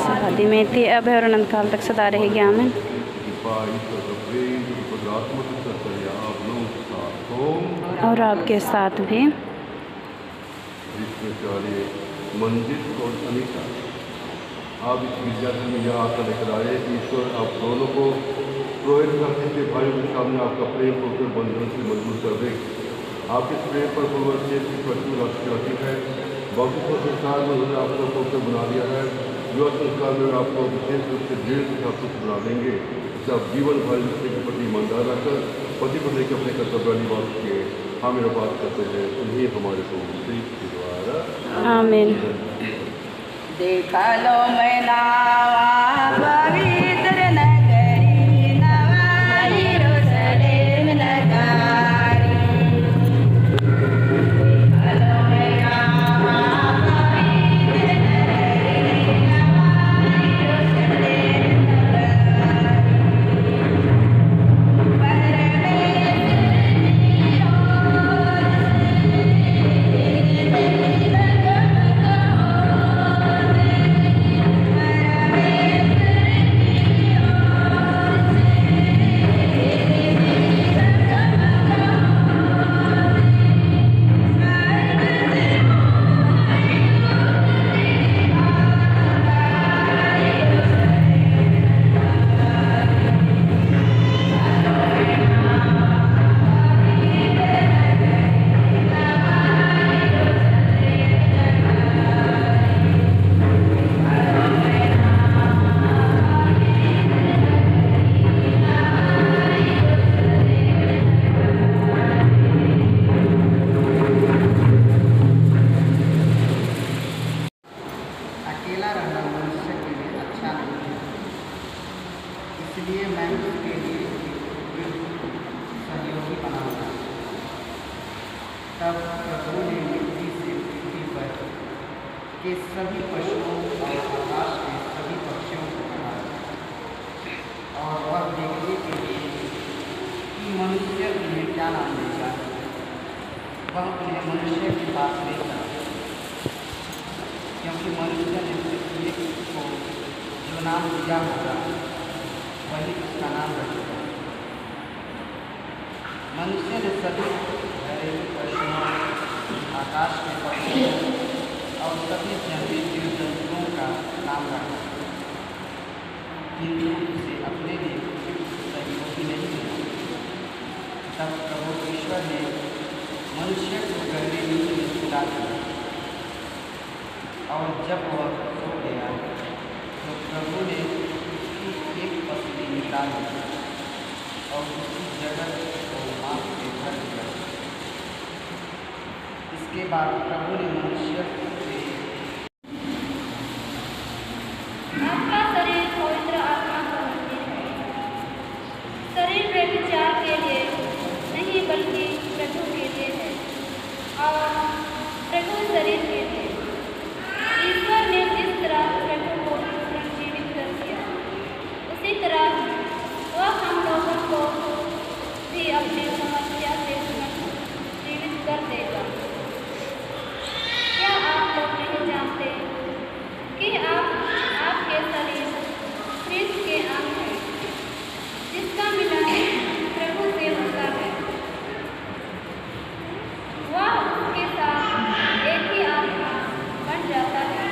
शादी में थी अब है और अनंत काल तक सदा रहेगी आमीन। और आपके साथ भी। मंजिल और अनीता, आप इस विद्यार्थी में यहाँ आकर लेकर आए। ईश्वर आप दोनों को प्रोहित करने के भाइयों के सामने आपका प्रेम पूर्ण बंधन से मजबूत कर दे। आपके प्रेम पर प्रति है। भौतिक संस्कार में उन्होंने आपको पूर्ण बना दिया है। युवा संस्कार में आपको विशेष रूप से दृढ़ तथा कुछ बना देंगे। इससे आप जीवन भर रिश्ते के प्रति ईमानदार रहकर पति पत्नी के अपने कर्तव्य निभाव के हम यह बात करते हैं। उन्हीं हमारे को के द्वारा आमीन। देखा लो मैं नावा पवित्र नगरी नवा यरूशलेम नगरी। देखा लो मैं नावा पवित्र नगरी नवा यरूशलेम इसलिए मैं उसके लिए सहयोगी बनाऊंगा। तब प्रभु ने मिट्टी से पृथ्वी पर के सभी पशुओं और आकाश के सभी पक्षियों को बनाया और वह देखने के लिए कि मनुष्य उन्हें क्या नाम देगा, वह उन्हें मनुष्य के पास ले गया, क्योंकि मनुष्य ने प्रत्येक को जो नाम दिया होगा वही उसका नाम रखेगा। मनुष्य ने सभी घरेलू पशुओं, आकाश के पक्षियों और सभी जंगली जीव जंतुओं का नाम रखा, किंतु उसे अपने लिए सहयोगी नहीं मिला। तब प्रभु ईश्वर ने मनुष्य को गहरे नींद में सुला दिया और जब वह सो गया तो प्रभु ने एक पसली निकाली और उसकी जगह को मांस से भर दिया। इसके बाद प्रभु ने मनुष्य से आपका शरीर पवित्र आत्मा का मंदिर है। शरीर व्यभिचार के लिए नहीं बल्कि प्रभु के लिए है और प्रभु शरीर के लिए। ईश्वर ने जिस तरह प्रभु को पुनर्जीवित कर दिया, उसी तरह वह हम लोगों को भी अपनी समस्या से पुनर्जीवित कर देगा। क्या आप लोग नहीं जानते कि आपके शरीर ख्रीस्त के अंग है, जिसका मिलन प्रभु से होता है। वह उसके साथ एक ही आत्मा बन जाता है।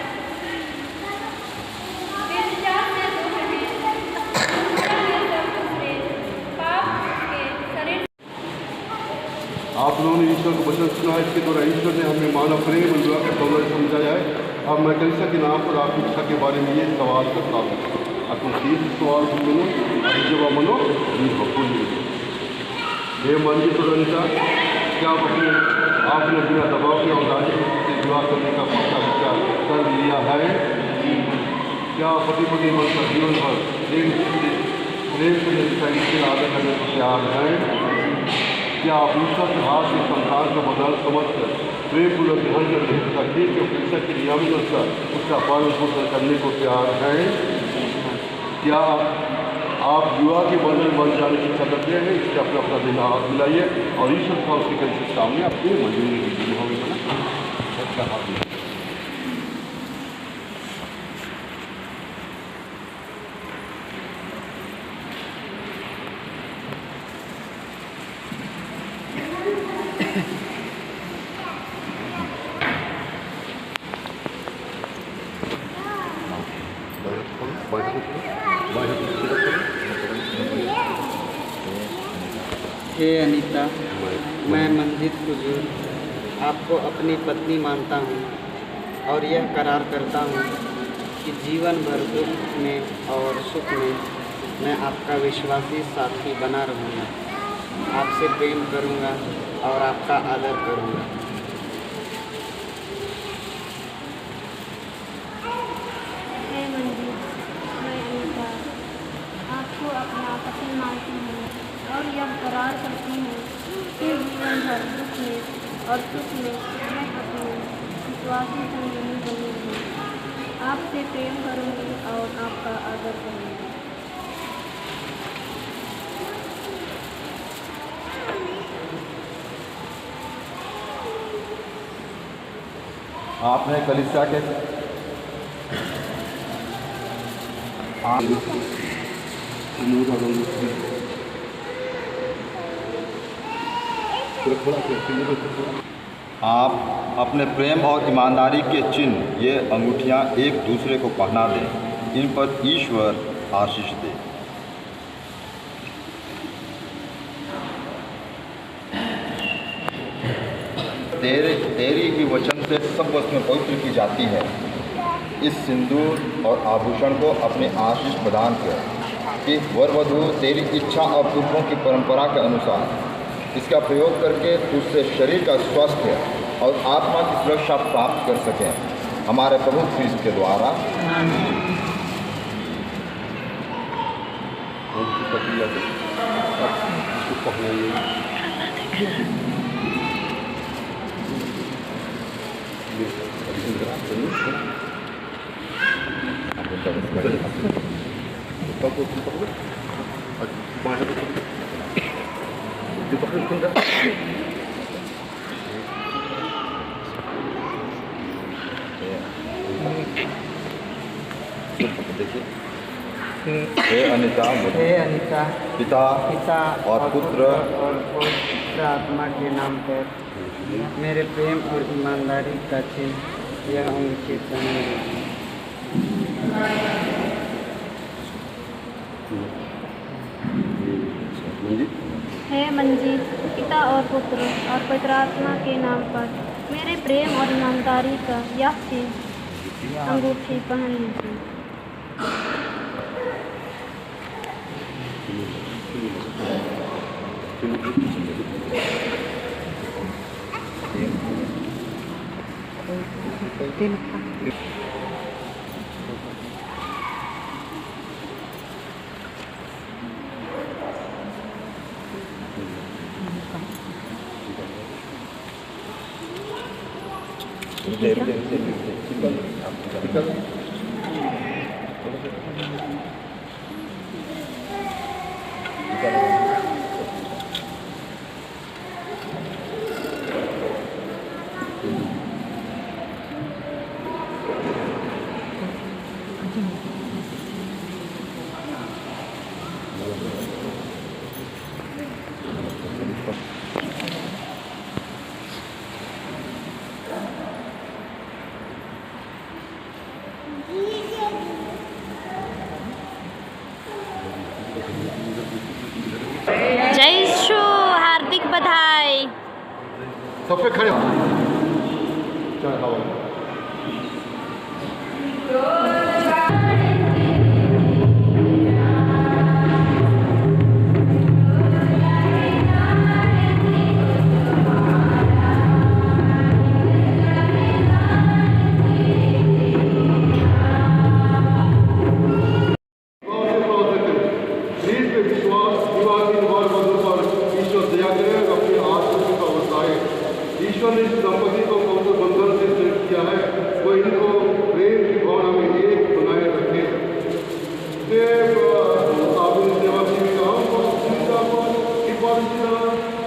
व्यभिचार से दूर रहें, दूसरा में सब दूसरे पाप के शरीर। आप लोगों ने ईश्वर को वचन सुना है। इसके द्वारा ईश्वर ने हमें मानव प्रेम और विवाह का समझाया है। अब मैं कलिसिया के नाम पर आपकी इच्छा के बारे में ये सवाल करता हूँ। स्वार्थ मनो अभिजवा मनो भक्ति। हे मंजिल तुरंता, क्या आपने बिना दबाव के और राजी से विवाह करने का पक्का विचार कर लिया है? क्या पति पत्नी बनकर जीवन भर प्रेम से निष्ठा आदर करने को तैयार हैं? क्या आप उसका हाथ से संसार का बदल समझकर प्रेमपूर्वक ग्रहण करके उसका ठीक के परीक्षा की नियमित अनुसार उसका पालन पोषण करने को तैयार हैं? क्या आप युवा के बंधन बन जाने की इच्छा करते हैं? इससे अपना अपना दिन हाथ मिलाइए और ईश्वर का उसके करीब सामने आपको मंजूरी दीजिए होगी ना। अच्छा हाथ मिलाइए। हे अनीता, मैं मंजित हुजूर आपको अपनी पत्नी मानता हूँ और यह करार करता हूँ कि जीवन भर दुख में और सुख में मैं आपका विश्वासी साथी बना रहूँगा। आपसे प्रेम करूँगा और आपका आदर करूँगा। हे मंजित, मैं अनीता आपको अपना पति मानती हूँ और यह करार करती हूँ कि जीवन भर दुख में और सुख में मैं अपनी विश्वासी संगी बनूंगी। आपसे प्रेम करूंगी और आपका आदर करूंगी। आपने कलीसिया के आप अपने प्रेम और ईमानदारी के चिन्ह ये अंगूठियाँ एक दूसरे को पहना दें। इन पर ईश्वर आशीष दे। तेरी ही वचन से सब वस्तुएं पवित्र की जाती है। इस सिंदूर और आभूषण को अपने आशीष प्रदान कर कि वर वधू तेरी इच्छा और पुरखों की परंपरा के अनुसार इसका प्रयोग करके तुझसे शरीर का स्वास्थ्य और आत्मा की सुरक्षा प्राप्त कर सकें, हमारे प्रभु क्रिस्त के द्वारा। हे अनीता, पिता और पुत्र और पवित्र आत्मा के नाम पर मेरे प्रेम और ईमानदारी का चिन्ह यह अंगूठी पहने। हे मंजित, पिता और पुत्र और पवित्र आत्मा के नाम पर मेरे प्रेम और ईमानदारी का यह चिन्ह अंगूठी पहन लीजिए। जय यीशु, हार्दिक बधाई। सब पे खड़े हो। चल हवा।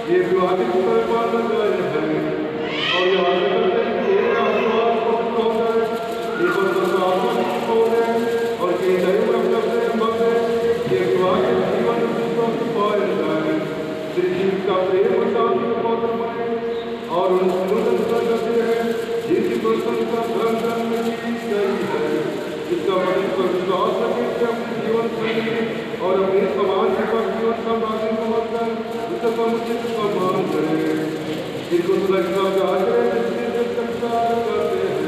ये विवादित परिवार लगाए हैं और यहाँ से करते हैं कि ये आशीर्वाद पवित्र हो जाए, ये पवित्र आत्मा हो जाए और ये दैव अपने प्रेम बने, ये विवाह के जीवन में पाए जाए, श्री जीव का प्रेम और शांति का पात्र बने और उन सुनन करते हैं जिनकी प्रशंसा धर्म धर्म में की गई है, इसका मदद पर विश्वास रखें कि अपने जीवन शैली और अपने समाज के पर जीवन संभालने को मतलब उसका समुचित सम्मान करें, इनको सुरक्षा का आचरण जिससे संस्कार करते हैं।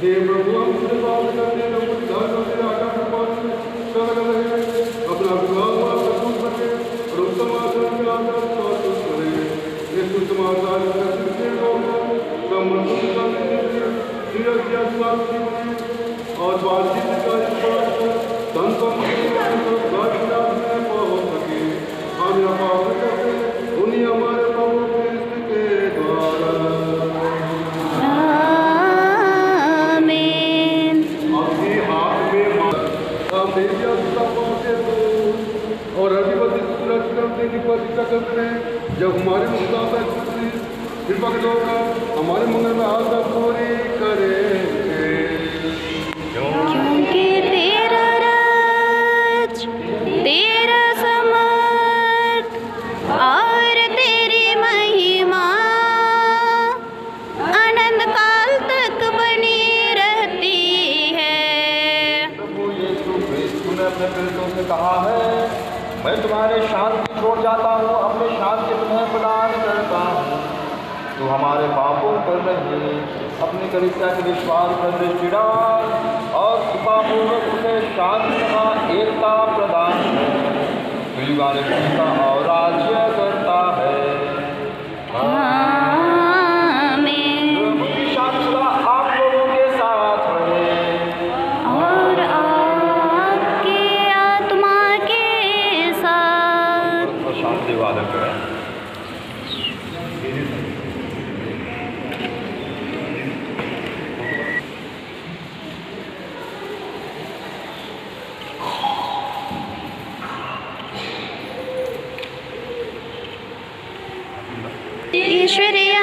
हे प्रभु हम तुझसे बात करते हैं तो उद्धार से आज्ञा का पालन कर रहे, अपना विवाह प्रस्तुत करें और उत्तम आचरण के आदर प्रस्तुत करें। ये सुसमाचार से होकर समर्थन करने के लिए धीरज की आत्मा और बातचीत का संतों हो सके हम यह पावन करते उन्हीं हमारे प्रभु कृष्ण के द्वारा। आमीन। आपके हाथ में और अधिपति सूरज करते की प्रतिष्ठा करते हैं जब हमारे मुताबिक कृपा होगा हमारे मंगल में आशा पूरी करेंगे, क्योंकि तेरा राज, तेरा समर्थ और तेरी महिमा अनंत काल तक बनी रहती है। प्रभु यीशु क्रिस्त ने अपने प्रेरितों से कहा है, मैं तुम्हारे शांति छोड़ जाता हूँ, अपने शांति तुम्हें प्रदान करता हूँ। तू हमारे पापों पर नहीं, अपनी कलीसिया के विश्वास पर दृष्टि डाल और कृपापूर्वक उसे शांति तथा एकता प्रदान कर। तू युगानुयुग का और राज्य करता है। आमीन। प्रभु की शांति सदा आप लोगों के साथ रहे और आपके आत्मा के साथ। और शांति वादन करें। ईश्वरीय